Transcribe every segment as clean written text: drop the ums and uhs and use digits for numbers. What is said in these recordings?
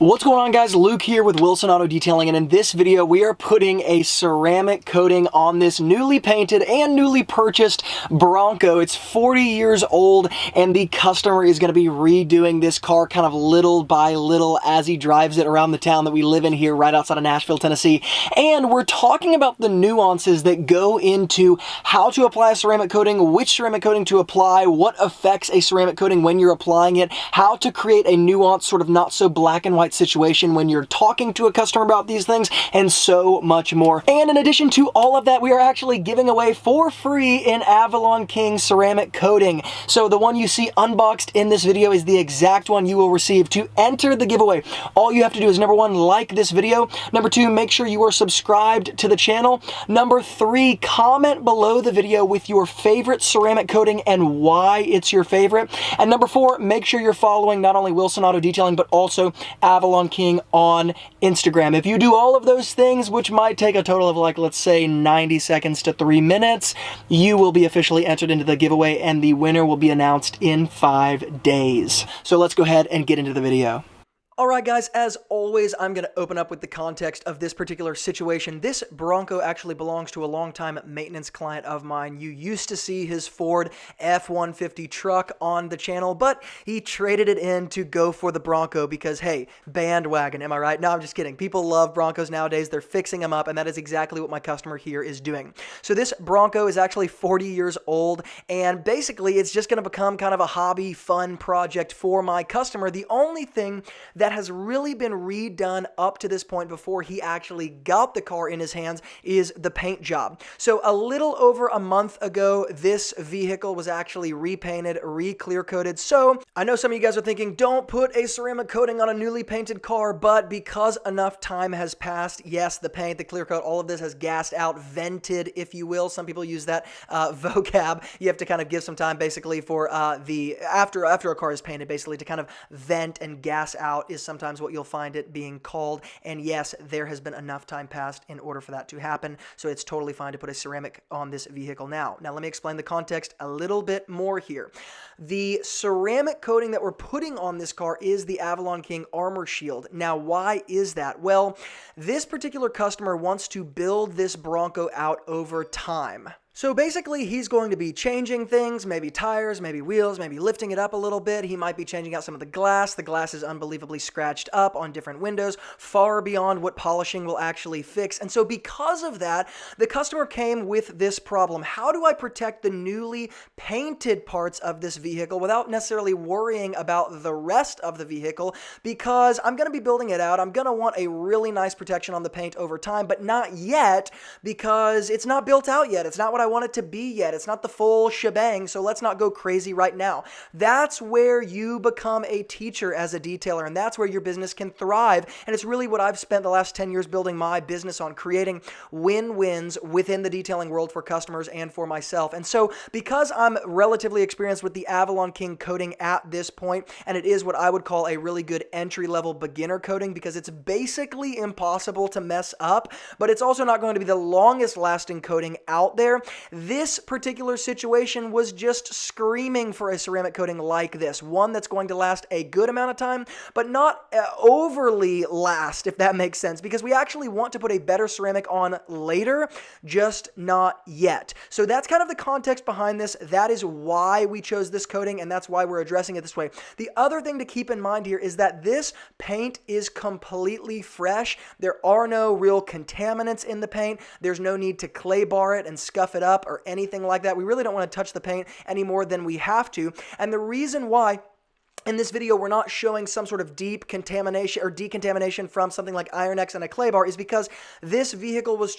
What's going on, guys? Luke here with Wilson Auto Detailing, and in this video we are putting a ceramic coating on this newly painted and newly purchased Bronco. It's 40 years old and the customer is going to be redoing this car kind of little by little as he drives it around the town that we live in here right outside of Nashville, Tennessee. And we're talking about the nuances that go into how to apply a ceramic coating, which ceramic coating to apply, what affects a ceramic coating when you're applying it, how to create a nuanced sort of not so black and white situation when you're talking to a customer about these things, and so much more. And in addition to all of that, we are actually giving away for free an Avalon King ceramic coating. So the one you see unboxed in this video is the exact one you will receive. To enter the giveaway, all you have to do is, number one, like this video. Number two, make sure you are subscribed to the channel. Number three, comment below the video with your favorite ceramic coating and why it's your favorite. And number four, make sure you're following not only Wilson Auto Detailing, but also Avalon King on Instagram. If you do all of those things, which might take a total of, like, let's say 90 seconds to 3 minutes, you will be officially entered into the giveaway and the winner will be announced in 5 days. So let's go ahead and get into the video. Alright guys, as always, I'm going to open up with the context of this particular situation. This Bronco actually belongs to a longtime maintenance client of mine. You used to see his Ford F-150 truck on the channel, but he traded it in to go for the Bronco because, hey, bandwagon, am I right? No, I'm just kidding. People love Broncos nowadays. They're fixing them up, and that is exactly what my customer here is doing. So this Bronco is actually 40 years old, and basically it's just going to become kind of a hobby, fun project for my customer. The only thing that has really been redone up to this point before he actually got the car in his hands is the paint job. So a little over a month ago, this vehicle was actually repainted, re-clear coated. So I know some of you guys are thinking, don't put a ceramic coating on a newly painted car, but because enough time has passed, yes, the paint, the clear coat, all of this has gassed out, vented, if you will. Some people use that vocab. You have to kind of give some time basically for after a car is painted, basically to kind of vent and gas out is sometimes what you'll find it being called. And yes, there has been enough time passed in order for that to happen. So it's totally fine to put a ceramic on this vehicle now. Now let me explain the context a little bit more here. The ceramic coating that we're putting on this car is the Avalon King Armor Shield. Now why is that? Well, this particular customer wants to build this Bronco out over time. So basically, he's going to be changing things, maybe tires, maybe wheels, maybe lifting it up a little bit. He might be changing out some of the glass. The glass is unbelievably scratched up on different windows, far beyond what polishing will actually fix. And so because of that, the customer came with this problem. How do I protect the newly painted parts of this vehicle without necessarily worrying about the rest of the vehicle? Because I'm going to be building it out. I'm going to want a really nice protection on the paint over time, but not yet because it's not built out yet. It's not what I want it to be yet. It's not the full shebang, so let's not go crazy right now. That's where you become a teacher as a detailer, and that's where your business can thrive. And it's really what I've spent the last 10 years building my business on, creating win-wins within the detailing world for customers and for myself. And so because I'm relatively experienced with the Avalon King coating at this point, and it is what I would call a really good entry-level beginner coating because it's basically impossible to mess up, but it's also not going to be the longest lasting coating out there. This particular situation was just screaming for a ceramic coating like this, one that's going to last a good amount of time, but not overly last, if that makes sense, because we actually want to put a better ceramic on later, just not yet. So that's kind of the context behind this. That is why we chose this coating, and that's why we're addressing it this way. The other thing to keep in mind here is that this paint is completely fresh. There are no real contaminants in the paint. There's no need to clay bar it and scuff it up or anything like that. We really don't want to touch the paint any more than we have to. And the reason why in this video we're not showing some sort of deep contamination or decontamination from something like Iron-X and a clay bar is because this vehicle was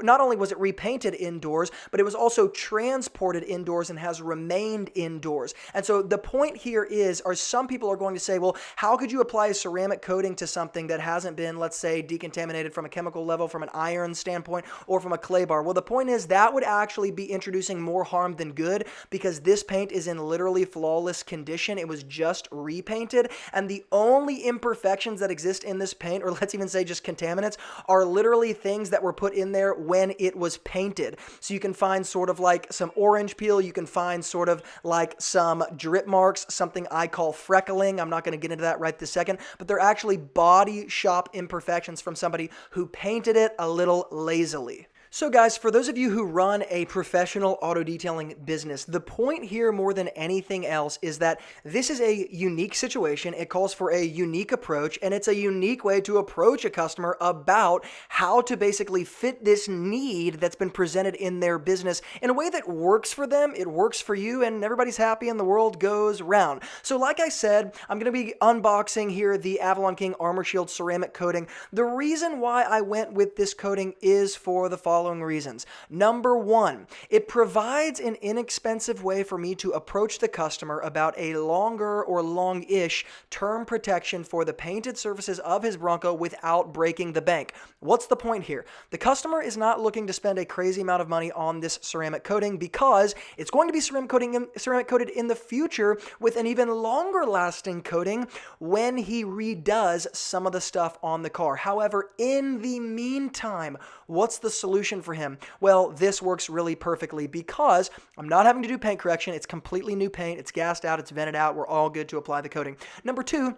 not only was it repainted indoors, but it was also transported indoors and has remained indoors. And so the point here is, some people are going to say, well, how could you apply a ceramic coating to something that hasn't been, let's say, decontaminated from a chemical level, from an iron standpoint, or from a clay bar? Well, the point is that would actually be introducing more harm than good because this paint is in literally flawless condition. It was just just repainted, and the only imperfections that exist in this paint, or let's even say just contaminants, are literally things that were put in there when it was painted. So you can find sort of like some orange peel, you can find sort of like some drip marks, something I call freckling. I'm not going to get into that right this second, but they're actually body shop imperfections from somebody who painted it a little lazily. So guys, for those of you who run a professional auto detailing business, the point here more than anything else is that this is a unique situation. It calls for a unique approach, and it's a unique way to approach a customer about how to basically fit this need that's been presented in their business in a way that works for them, it works for you, and everybody's happy and the world goes round. So like I said, I'm going to be unboxing here the Avalon King Armor Shield ceramic coating. The reason why I went with this coating is for the following reasons. Number one, it provides an inexpensive way for me to approach the customer about a longer or long-ish term protection for the painted surfaces of his Bronco without breaking the bank. What's the point here? The customer is not looking to spend a crazy amount of money on this ceramic coating because it's going to be ceramic coated in the future with an even longer lasting coating when he redoes some of the stuff on the car. However, in the meantime, what's the solution for him? Well, this works really perfectly because I'm not having to do paint correction. It's completely new paint. It's gassed out. It's vented out. We're all good to apply the coating. Number two,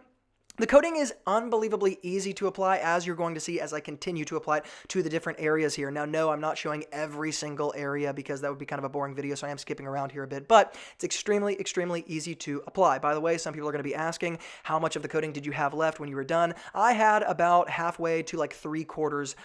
the coating is unbelievably easy to apply, as you're going to see as I continue to apply it to the different areas here. Now, no, I'm not showing every single area because that would be kind of a boring video, so I am skipping around here a bit, but it's extremely, extremely easy to apply. By the way, some people are going to be asking, how much of the coating did you have left when you were done? I had about halfway to like 3/4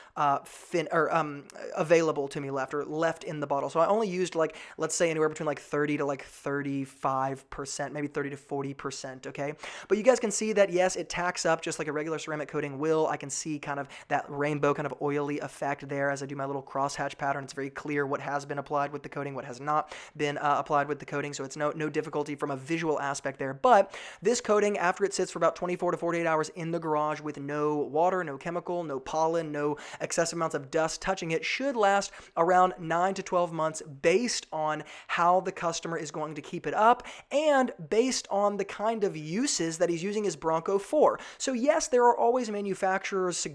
available to me left, or left in the bottle. So I only used like, let's say anywhere between like 30 to like 35%, maybe 30 to 40%, okay? But you guys can see that, yes, it tacks up just like a regular ceramic coating will. I can see kind of that rainbow kind of oily effect there as I do my little crosshatch pattern. It's very clear what has been applied with the coating, what has not been applied with the coating, so it's no difficulty from a visual aspect there. But this coating, after it sits for about 24 to 48 hours in the garage with no water, no chemical, no pollen, no excessive amounts of dust touching it, should last around 9 to 12 months based on how the customer is going to keep it up and based on the kind of uses that he's using his Bronco for. So yes, there are always manufacturers'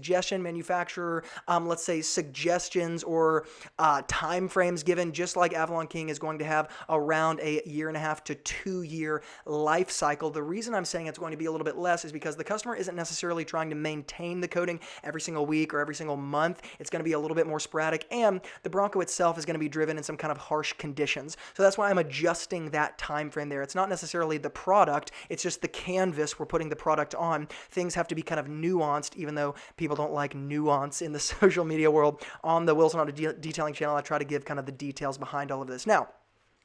let's say suggestions or time frames given, just like Avalon King is going to have around a 1.5 to 2 year life cycle. The reason I'm saying it's going to be a little bit less is because the customer isn't necessarily trying to maintain the coating every single week or every single month. It's going to be a little bit more sporadic, and the Bronco itself is going to be driven in some kind of harsh conditions. So that's why I'm adjusting that time frame there. It's not necessarily the product, it's just the canvas we're putting the product on. Things have to be kind of nuanced, even though people don't like nuance in the social media world. On the Wilson Auto Detailing channel, I try to give kind of the details behind all of this. Now,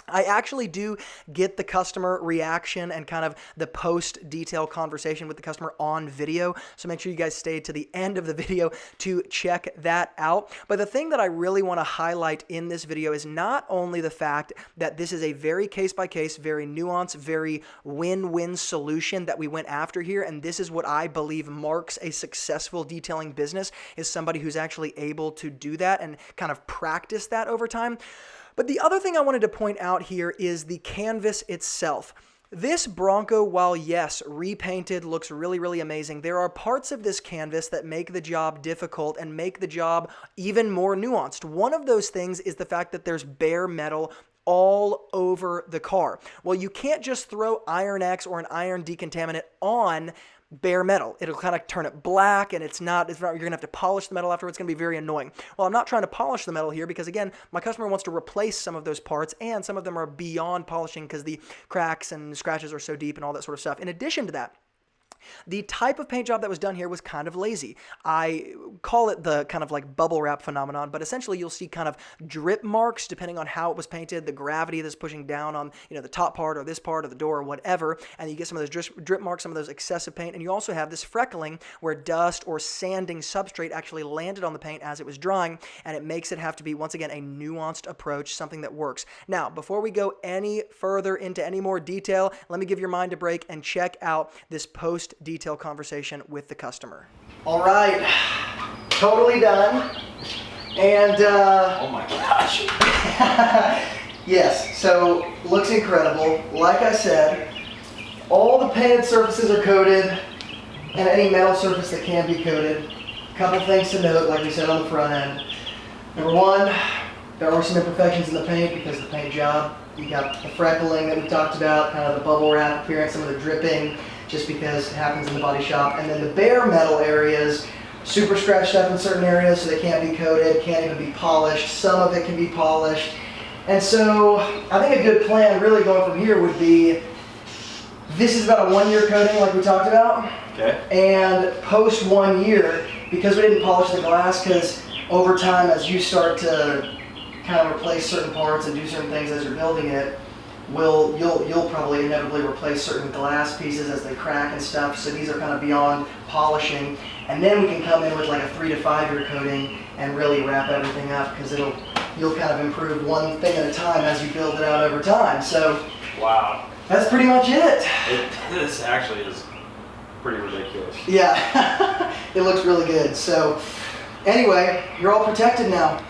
I actually do get the customer reaction and kind of the post-detail conversation with the customer on video, so make sure you guys stay to the end of the video to check that out. But the thing that I really want to highlight in this video is not only the fact that this is a very case-by-case, very nuanced, very win-win solution that we went after here, and this is what I believe marks a successful detailing business, is somebody who's actually able to do that and kind of practice that over time. But the other thing I wanted to point out here is the canvas itself. This Bronco, while yes, repainted, looks really, really amazing, there are parts of this canvas that make the job difficult and make the job even more nuanced. One of those things is the fact that there's bare metal all over the car. Well, you can't just throw Iron X or an iron decontaminant on bare metal. It'll kind of turn it black, and you're gonna have to polish the metal afterwards. It's gonna be very annoying. Well, I'm not trying to polish the metal here because, again, my customer wants to replace some of those parts, and some of them are beyond polishing because the cracks and scratches are so deep and all that sort of stuff. In addition to that, the type of paint job that was done here was kind of lazy. I call it the kind of like bubble wrap phenomenon, but essentially you'll see kind of drip marks depending on how it was painted, the gravity that's pushing down on, the top part or this part of the door or whatever, and you get some of those drip marks, some of those excessive paint, and you also have this freckling where dust or sanding substrate actually landed on the paint as it was drying, and it makes it have to be, once again, a nuanced approach, something that works. Now, before we go any further into any more detail, let me give your mind a break and check out this post-detail conversation with the customer. All right, totally done. And oh my gosh. yes, so looks incredible. Like I said, All the painted surfaces are coated, and any metal surface that can be coated. A couple things to note, like we said on the front end. Number one, there are some imperfections in the paint because of the paint job. You got the freckling that we talked about, kind of the bubble wrap appearance, some of the dripping, just because it happens in the body shop. And then the bare metal areas, super scratched up in certain areas, so they can't be coated, can't even be polished. Some of it can be polished. And so I think a good plan really going from here would be, this is about a 1 year coating like we talked about. Okay. And post 1 year, because we didn't polish the glass, because over time as you start to kind of replace certain parts and do certain things as you're building it, you'll probably inevitably replace certain glass pieces as they crack and stuff. So these are kind of beyond polishing. And then we can come in with like a 3 to 5 year coating and really wrap everything up, because you'll kind of improve one thing at a time as you build it out over time. So wow, that's pretty much it. This actually is pretty ridiculous. Yeah, it looks really good. So anyway, you're all protected now.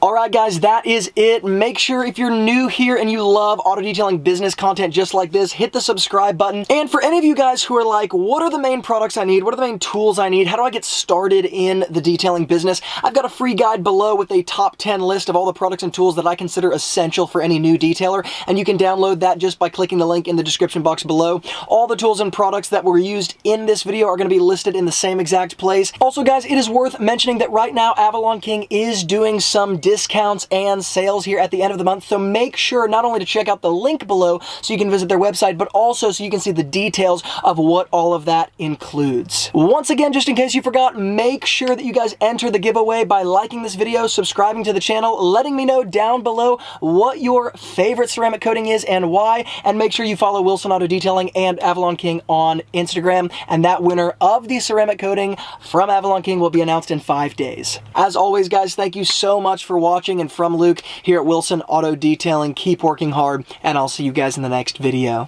Alright guys, that is it. Make sure if you're new here and you love auto detailing business content just like this, hit the subscribe button. And for any of you guys who are like, what are the main products I need? What are the main tools I need? How do I get started in the detailing business? I've got a free guide below with a top 10 list of all the products and tools that I consider essential for any new detailer. And you can download that just by clicking the link in the description box below. All the tools and products that were used in this video are going to be listed in the same exact place. Also guys, it is worth mentioning that right now Avalon King is doing some discounts and sales here at the end of the month, so make sure not only to check out the link below so you can visit their website, but also so you can see the details of what all of that includes. Once again, just in case you forgot, make sure that you guys enter the giveaway by liking this video, subscribing to the channel, letting me know down below what your favorite ceramic coating is and why, and make sure you follow Wilson Auto Detailing and Avalon King on Instagram, and that winner of the ceramic coating from Avalon King will be announced in 5 days. As always guys, thank you so much for watching, and from Luke here at Wilson Auto Detailing, keep working hard, and I'll see you guys in the next video.